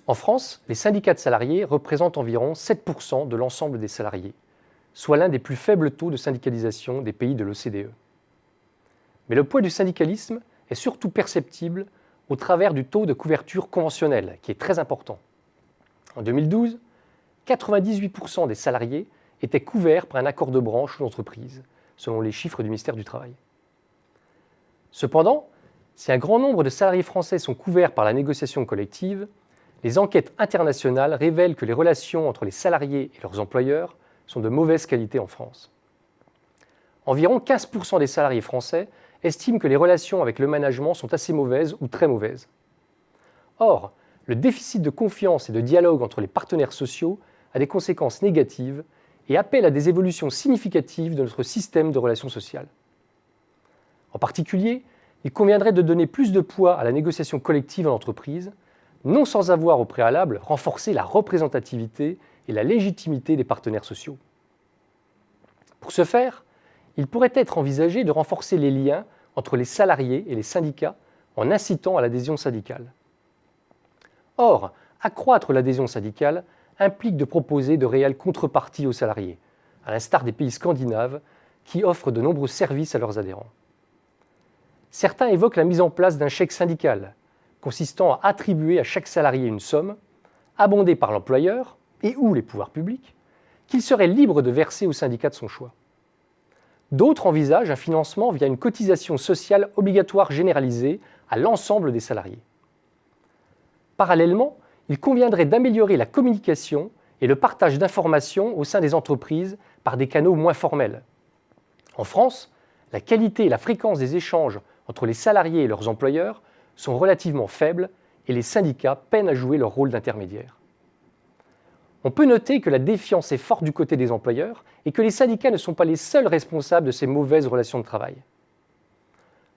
En France, les syndicats de salariés représentent environ 7% de l'ensemble des salariés, soit l'un des plus faibles taux de syndicalisation des pays de l'OCDE. Mais le poids du syndicalisme est surtout perceptible au travers du taux de couverture conventionnelle, qui est très important. En 2012, 98% des salariés étaient couverts par un accord de branche ou d'entreprise, selon les chiffres du ministère du Travail. Cependant, si un grand nombre de salariés français sont couverts par la négociation collective, les enquêtes internationales révèlent que les relations entre les salariés et leurs employeurs sont de mauvaise qualité en France. Environ 15% des salariés français estiment que les relations avec le management sont assez mauvaises ou très mauvaises. Or, le déficit de confiance et de dialogue entre les partenaires sociaux a des conséquences négatives et appelle à des évolutions significatives de notre système de relations sociales. En particulier, il conviendrait de donner plus de poids à la négociation collective en entreprise, non sans avoir au préalable renforcé la représentativité et la légitimité des partenaires sociaux. Pour ce faire, il pourrait être envisagé de renforcer les liens entre les salariés et les syndicats en incitant à l'adhésion syndicale. Or, accroître l'adhésion syndicale implique de proposer de réelles contreparties aux salariés, à l'instar des pays scandinaves qui offrent de nombreux services à leurs adhérents. Certains évoquent la mise en place d'un chèque syndical, consistant à attribuer à chaque salarié une somme, abondée par l'employeur et ou les pouvoirs publics, qu'il serait libre de verser au syndicat de son choix. D'autres envisagent un financement via une cotisation sociale obligatoire généralisée à l'ensemble des salariés. Parallèlement, il conviendrait d'améliorer la communication et le partage d'informations au sein des entreprises par des canaux moins formels. En France, la qualité et la fréquence des échanges entre les salariés et leurs employeurs sont relativement faibles et les syndicats peinent à jouer leur rôle d'intermédiaire. On peut noter que la défiance est forte du côté des employeurs et que les syndicats ne sont pas les seuls responsables de ces mauvaises relations de travail.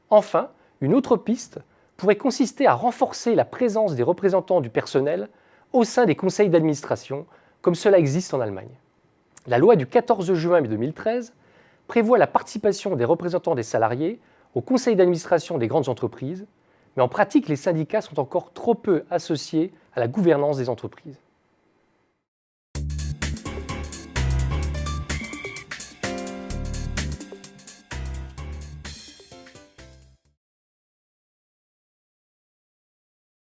Enfin, une autre piste pourrait consister à renforcer la présence des représentants du personnel au sein des conseils d'administration, comme cela existe en Allemagne. La loi du 14 juin 2013 prévoit la participation des représentants des salariés au conseil d'administration des grandes entreprises, mais en pratique, les syndicats sont encore trop peu associés à la gouvernance des entreprises.